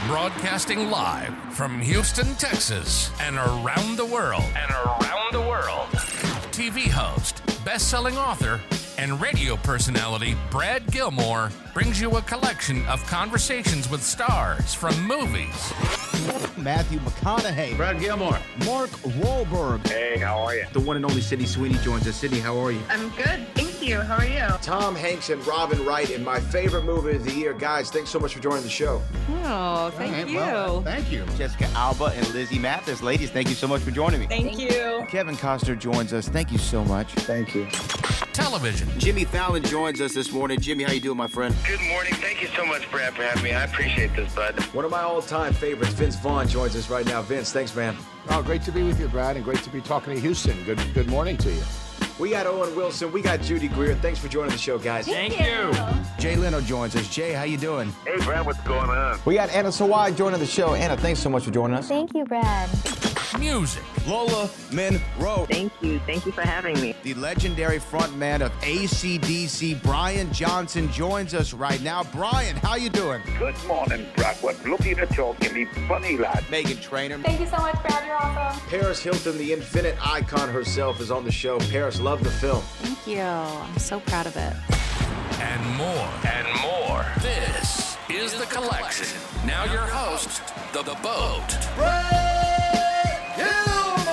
Broadcasting live from Houston, Texas, and around the world. TV host, best-selling author, and radio personality Brad Gilmore brings you a collection of conversations with stars from movies. Matthew McConaughey. Brad Gilmore. Mark Wahlberg. Hey, how are you? The one and only Sydney Sweeney joins us. Sydney, how are you? I'm good, thank you. How are you? Tom Hanks and Robin Wright in my favorite movie of the year. Guys, thanks so much for joining the show. Oh, thank you. Well, thank you. Jessica Alba and Lizzie Mathis. Ladies, thank you so much for joining me. Thank you. Kevin Costner joins us. Thank you so much. Thank you. Television. Jimmy Fallon joins us this morning. Jimmy, how you doing, my friend? Good morning. Thank you so much, Brad, for having me. I appreciate this, bud. One of my all-time favorites, Vince Vaughn, joins us right now. Vince, thanks, man. Oh, great to be with you, Brad, and great to be talking to Houston. Good morning to you. We got Owen Wilson. We got Judy Greer. Thanks for joining the show, guys. Thank you. Jay Leno joins us. Jay, how you doing? Hey, Brad, what's going on? We got Anna Sawai joining the show. Anna, thanks so much for joining us. Thank you, Brad. Music. Lola Monroe. Thank you. Thank you for having me. The legendary frontman of AC/DC, Brian Johnson, joins us right now. Brian, how you doing? Good morning, Brad. What looking to talk to me funny, lad. Megan Trainor. Thank you so much, Brad. You're awesome. Paris Hilton, the infinite icon herself, is on the show. Paris, love the film. Thank you. I'm so proud of it. And more. This is The Collection. Now your host, The Boat. Brad Gilmore!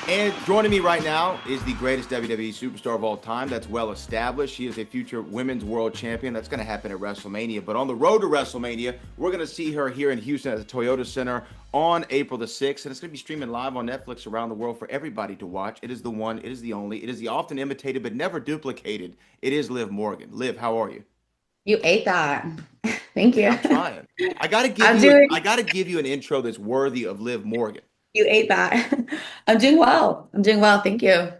And joining me right now is the greatest WWE superstar of all time. That's well established. She is a future women's world champion. That's going to happen at WrestleMania. But on the road to WrestleMania, we're going to see her here in Houston at the Toyota Center on April the 6th. And it's going to be streaming live on Netflix around the world for everybody to watch. It is the one, it is the only, it is the often imitated but never duplicated. It is Liv Morgan. Liv, how are you? You ate that. Thank you. I'm trying. I got to give you an intro that's worthy of Liv Morgan. You ate that. I'm doing well. Thank you.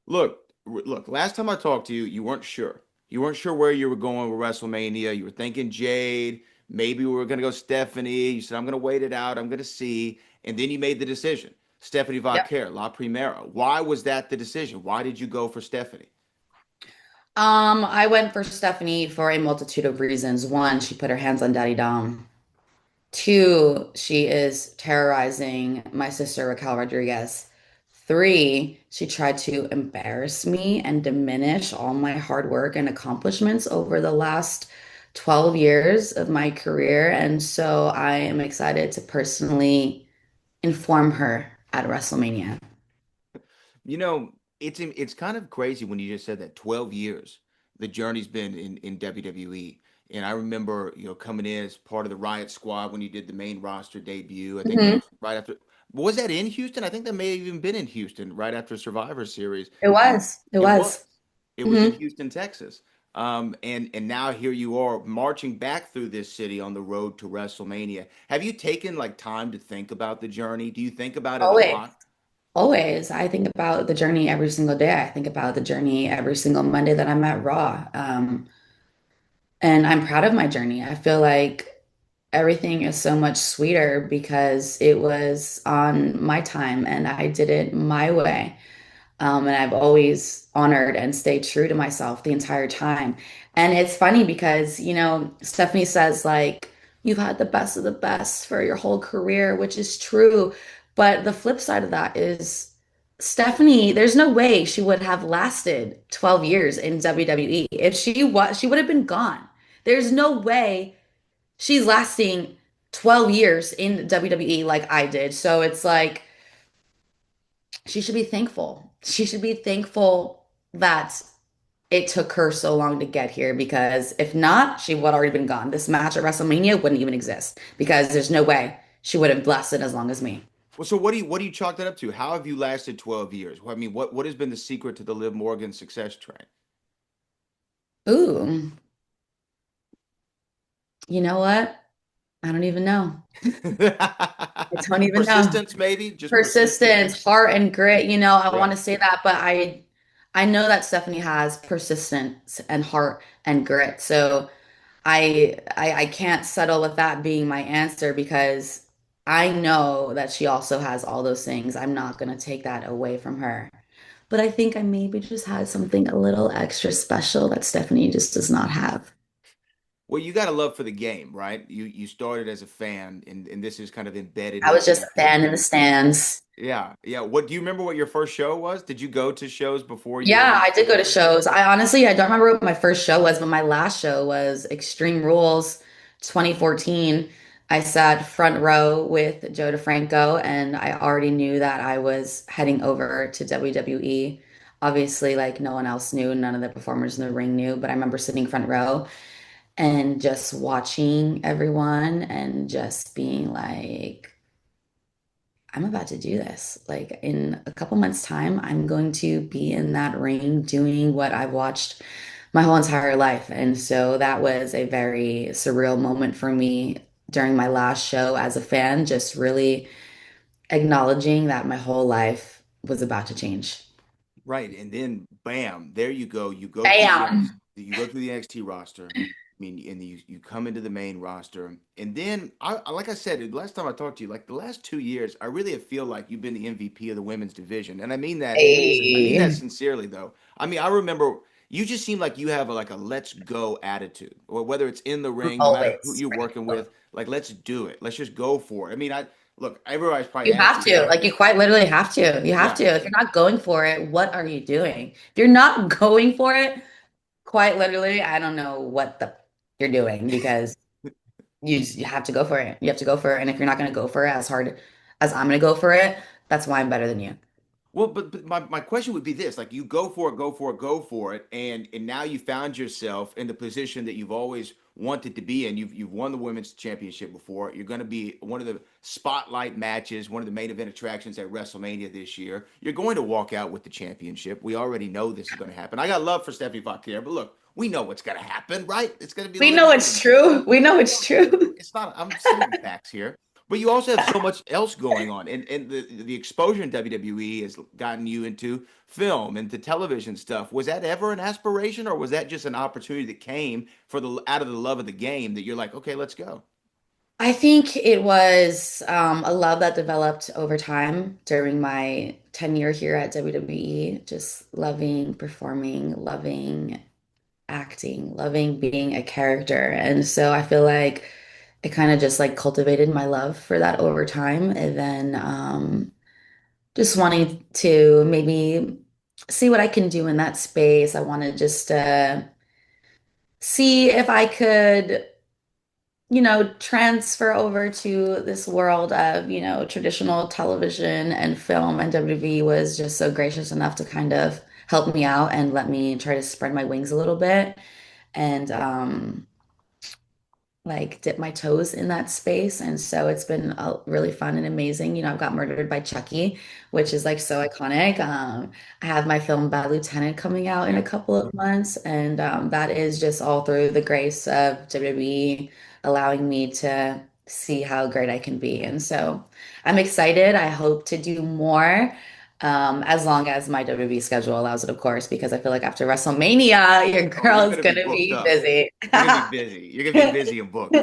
Look, last time I talked to you, you weren't sure. You weren't sure where you were going with WrestleMania. You were thinking Jade. Maybe we were going to go Stephanie. You said, I'm going to wait it out. I'm going to see. And then you made the decision. Stephanie Vaquer, La Primera. Why was that the decision? Why did you go for Stephanie? I went for Stephanie for a multitude of reasons. One, she put her hands on Daddy Dom. Two, she is terrorizing my sister, Raquel Rodriguez. Three, she tried to embarrass me and diminish all my hard work and accomplishments over the last 12 years of my career. And so I am excited to personally inform her at WrestleMania. You know, it's kind of crazy when you just said that 12 years the journey's been in WWE. And I remember, coming in as part of the Riot Squad when you did the main roster debut. I think that was right after. Was that in Houston? I think that may have even been in Houston right after Survivor Series. It was. It was in Houston, Texas. And now here you are marching back through this city on the road to WrestleMania. Have you taken time to think about the journey? Do you think about it a lot? Always. I think about the journey every single day. I think about the journey every single Monday that I'm at Raw. And I'm proud of my journey. I feel like everything is so much sweeter because it was on my time and I did it my way. And I've always honored and stayed true to myself the entire time. And it's funny because, Stephanie says you've had the best of the best for your whole career, which is true. But the flip side of that is Stephanie, there's no way she would have lasted 12 years in WWE. If she would have been gone. There's no way she's lasting 12 years in WWE like I did. So it's she should be thankful. She should be thankful that it took her so long to get here, because if not, she would have already been gone. This match at WrestleMania wouldn't even exist because there's no way she would have lasted as long as me. Well, so what do you chalk that up to? How have you lasted 12 years? I mean, what has been the secret to the Liv Morgan success train? Ooh. You know what? I don't even know. I don't even know. Persistence, maybe? Just persistence, heart and grit. I want to say that, but I know that Stephanie has persistence and heart and grit. So I can't settle with that being my answer, because I know that she also has all those things. I'm not going to take that away from her. but I think I maybe just had something a little extra special that Stephanie just does not have. Well, you got a love for the game, right? You started as a fan, and this is kind of embedded I was into just you a for fan in the stands. yeah, yeah. What do you remember what your first show was? Did you go to shows before you Yeah, ever I did go to started? shows. I honestly, I don't remember what my first show was, but my last show was Extreme Rules 2014. I sat front row with Joe DeFranco, and I already knew that I was heading over to WWE. Obviously, like no one else knew, none of the performers in the ring knew, but I remember sitting front row and just watching everyone and just being like, I'm about to do this. Like in a couple months' time, I'm going to be in that ring doing what I've watched my whole entire life. And so that was a very surreal moment for me during my last show as a fan, just really acknowledging that my whole life was about to change. Right, and then bam, there you go. Bam. You go through the NXT roster. I mean, and you come into the main roster, and then like I said, the last time I talked to you, like the last 2 years, I really feel like you've been the MVP of the women's division, and I mean that Hey, sincerely though. I mean, I remember you just seem like you have like a let's go attitude, or whether it's in the ring, no matter who always. you're working with, like let's do it, let's just go for it. I mean, I look, everybody's probably You asked have you to, that. like, you quite literally have to. You have Yeah. to. If you're not going for it, what are you doing? If you're not going for it, quite literally, I don't know what the you're doing because you have to go for it. You have to go for it. And if you're not going to go for it as hard as I'm going to go for it, that's why I'm better than you. Well, but my question would be this: like you go for it, go for it, go for it, and now you found yourself in the position that you've always wanted to be in. You've won the women's championship before. You're going to be one of the spotlight matches, one of the main event attractions at WrestleMania this year. You're going to walk out with the championship. We already know this is going to happen. I got love for Stephanie Fauquier, but look, we know what's going to happen, right? It's going to be We Liv know it's Morgan. true. We know it's true. It's not. I'm stating facts here. But you also have so much else going on, and the exposure in WWE has gotten you into film, into television stuff. Was that ever an aspiration, or was that just an opportunity that came for the out of the love of the game that you're like, okay, let's go? I think it was a love that developed over time during my tenure here at WWE, just loving performing, loving acting, loving being a character. And so I feel like it kind of just like cultivated my love for that over time. And then just wanting to maybe see what I can do in that space. I want to just see if I could, transfer over to this world of, traditional television and film. And WWE was just so gracious enough to kind of help me out and let me try to spread my wings a little bit. And like dip my toes in that space. And so it's been really fun and amazing. I've got Murdered by Chucky, which is like so iconic. I have my film Bad Lieutenant coming out in a Yeah. couple of months, and that is just all through the grace of WWE allowing me to see how great I can be. And so I'm excited. I hope to do more. As long as my WWE schedule allows it, of course, because I feel like after WrestleMania, your Oh, girl you're is gonna be gonna booked be up. busy. You're gonna be busy. You're gonna be busy and booked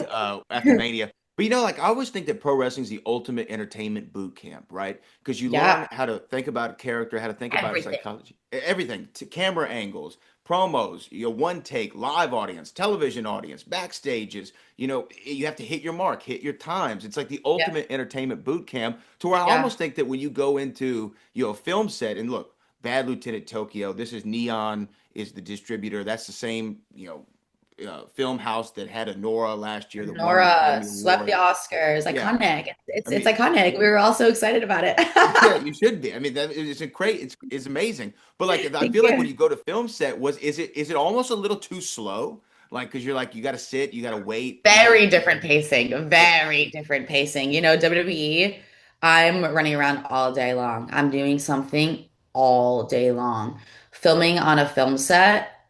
after Mania. But like I always think that pro wrestling is the ultimate entertainment boot camp, right? Because you learn Yeah, how to think about a character, how to think about everything. psychology, everything, to camera angles, promos, one take, live audience, television audience, backstages. You have to hit your mark, hit your times. It's like the Yeah, ultimate entertainment boot camp. To where I yeah. almost think that when you go into a film set and look, Bad Lieutenant Tokyo, this is Neon is the distributor. That's the same, film house that had Nora last year that won the Nora Academy swept the Award. Oscars. Yeah, Iconic. It's I it's mean, iconic. We were all so excited about it. yeah, you should be. I mean, that it's a great, it's amazing. But like, I Thank feel like when you. you go to film set, is it almost a little too slow? Like, because you're like, you got to sit, you got to wait. Very different pacing. Yeah, Very different pacing. WWE, I'm running around all day long. I'm doing something all day long. Filming on a film set,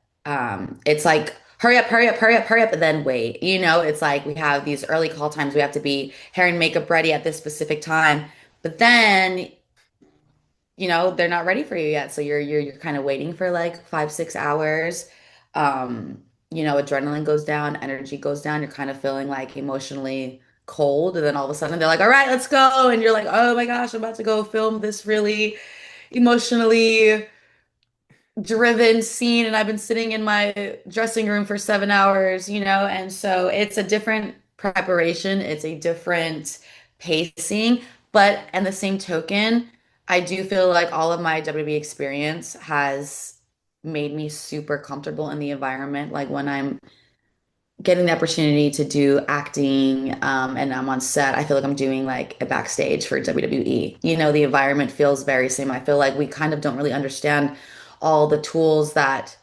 it's like hurry up, hurry up, hurry up, hurry up, and then wait. It's like we have these early call times. We have to be hair and makeup ready at this specific time. But then they're not ready for you yet. So you're kind of waiting for like 5, 6 hours. Adrenaline goes down, energy goes down. You're kind of feeling like emotionally cold. And then all of a sudden they're like, all right, let's go. And you're like, oh my gosh, I'm about to go film this really emotionally driven scene and I've been sitting in my dressing room for 7 hours, and so it's a different preparation, it's a different pacing, but in the same token, I do feel like all of my WWE experience has made me super comfortable in the environment. Like when I'm getting the opportunity to do acting, and I'm on set, I feel like I'm doing like a backstage for WWE. The environment feels very same. I feel like we kind of don't really understand all the tools that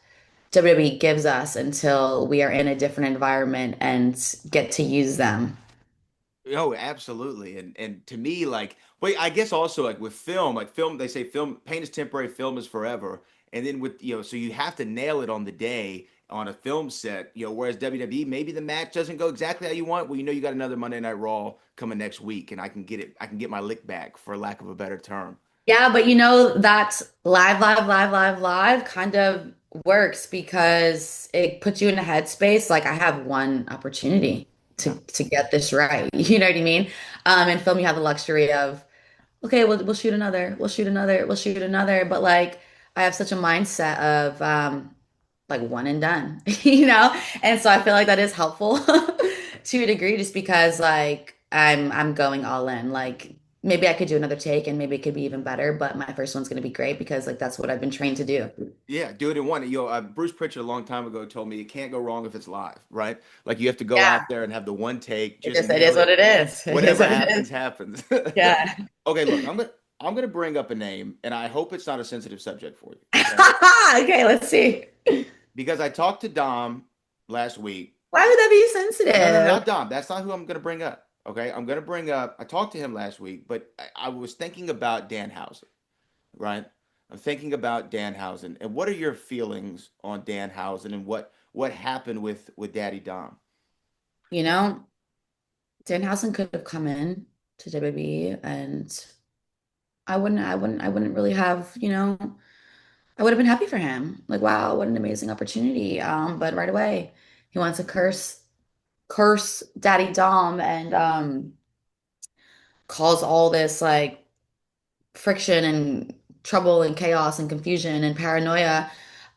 WWE gives us until we are in a different environment and get to use them. Oh, absolutely. And to me, like, wait, I guess also like with film, they say film paint is temporary, film is forever. And then with, so you have to nail it on the day on a film set, whereas WWE, maybe the match doesn't go exactly how you want. Well, you got another Monday Night Raw coming next week, and I can get my lick back, for lack of a better term. Yeah, but that live kind of works because it puts you in a headspace. Like I have one opportunity Yeah. to get this right. You know what I mean? In film, you have the luxury of, okay, we'll shoot another, we'll shoot another, we'll shoot another. But like I have such a mindset of like one and done, And so I feel like that is helpful to a degree, just because like I'm going all in. Like maybe I could do another take and maybe it could be even better, but my first one's gonna be great because like that's what I've been trained to do. Yeah, do it in one. Bruce Pritchard a long time ago told me you can't go wrong if it's live, right? Like you have to go Yeah, out there and have the one take, it just is, it is nail what it. it is. It is Whatever what it happens, is. happens. Yeah. Okay, look, I'm gonna bring up a name, and I hope it's not a sensitive subject for you. Okay? Okay, let's see. Because I talked to Dom last week. Why would that be No, sensitive? not Dom. That's not who I'm gonna bring up. Okay, I'm gonna bring up. I talked to him last week, but I was thinking about Danhausen, right? I'm thinking about Danhausen, and what are your feelings on Danhausen, and what happened with Daddy Dom? You know, Danhausen could have come in to WWE and I wouldn't really have, I would have been happy for him. Like, wow, what an amazing opportunity. But right away, he wants to curse Daddy Dom and cause all this like friction and trouble and chaos and confusion and paranoia.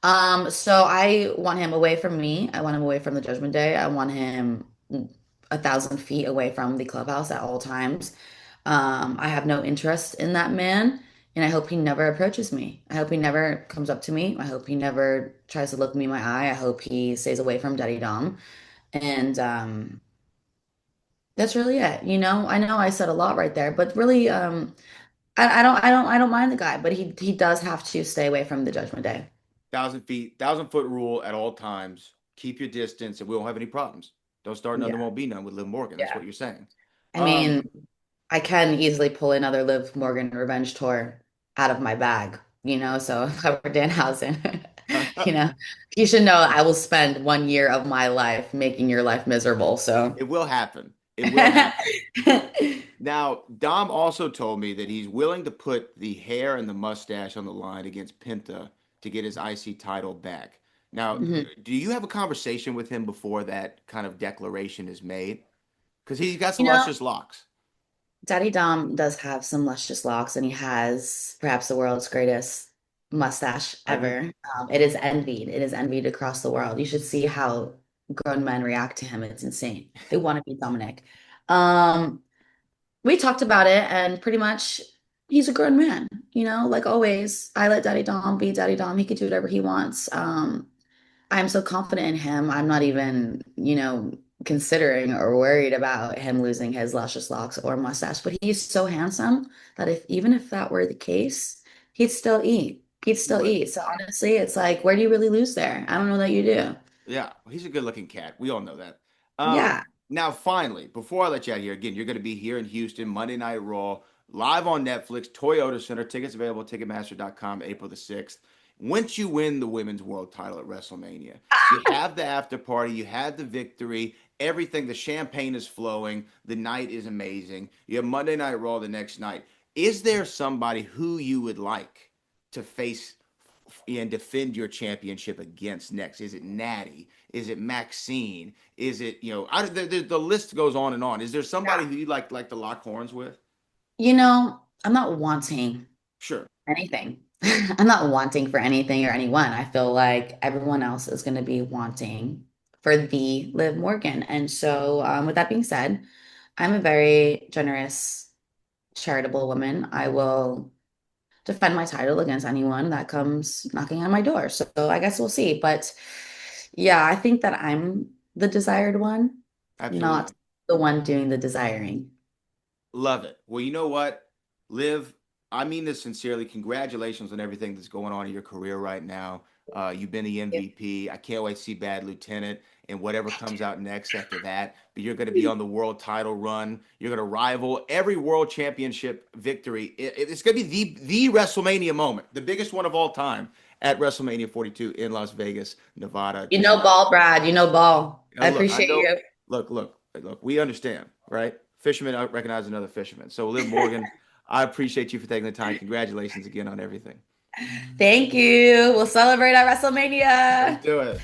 So I want him away from me. I want him away from the Judgment Day. I want him 1,000 feet away from the clubhouse at all times. I have no interest in that man, and I hope he never approaches me. I hope he never comes up to me. I hope he never tries to look me in my eye. I hope he stays away from Daddy Dom. And that's really it. I know I said a lot right there, but really, I don't mind the guy, but he does have to stay away from the Judgment Day. 1,000 feet, 1,000 foot rule at all times. Keep your distance, and we won't have any problems. Don't start none. There Yeah, won't be none with Liv Morgan. That's yeah. what you're saying. I Um, mean, I can easily pull another Liv Morgan revenge tour out of my bag, so if I were Danhausen, you know, you should know I will spend 1 year of my life making your life miserable. So it will happen. It will happen. Now, Dom also told me that he's willing to put the hair and the mustache on the line against Penta to get his IC title back. Now, Mhm. do you have a conversation with him before that kind of declaration is made? Because he's got You some know, luscious locks. Daddy Dom does have some luscious locks, and he has perhaps the world's greatest mustache I agree. ever. It is envied. It is envied across the world. You should see how grown men react to him. It's insane. They want to be Dominic. Um, we talked about it, and pretty much he's a grown man, like always. I let Daddy Dom be Daddy Dom. He could do whatever he wants. I'm so confident in him. I'm not even, considering or worried about him losing his luscious locks or mustache. But he's so handsome that even if that were the case, he'd still eat. He'd He still would. eat. So honestly, it's like, where do you really lose there? I don't know that you do. Yeah, he's a good-looking cat. We all know that. Um, Yeah. Now, finally, before I let you out here, again, you're going to be here in Houston, Monday Night Raw, live on Netflix, Toyota Center. Tickets available at Ticketmaster.com, April the 6th. Once you win the women's world title at WrestleMania, you have the after party, you have the victory, everything, the champagne is flowing, the night is amazing. You have Monday Night Raw the next night. Is there somebody who you would like to face and defend your championship against next? Is it Natty? Is it Maxine? Is it, the list goes on and on. Is there somebody who you like to lock horns with? I'm not wanting Sure. anything. I'm not wanting for anything or anyone. I feel like everyone else is going to be wanting for the Liv Morgan. And so, with that being said, I'm a very generous, charitable woman. I will defend my title against anyone that comes knocking on my door. So I guess we'll see. But yeah, I think that I'm the desired one, Absolutely. not the one doing the desiring. Love it. Well, you know what, Liv, I mean this sincerely. Congratulations on everything that's going on in your career right now. You've been the MVP. I can't wait to see Bad Lieutenant and whatever comes out next after that. But you're going to be on the world title run. You're going to rival every world championship victory. It's going to be the WrestleMania moment, the biggest one of all time at WrestleMania 42 in Las Vegas, Nevada. You know ball, Brad. You know ball. I Look, I appreciate know. you. Look. We understand, right? Fisherman recognize another fisherman. So, Liv Morgan, I appreciate you for taking the time. Congratulations again on everything. Thank you. We'll celebrate at WrestleMania. Let's do it.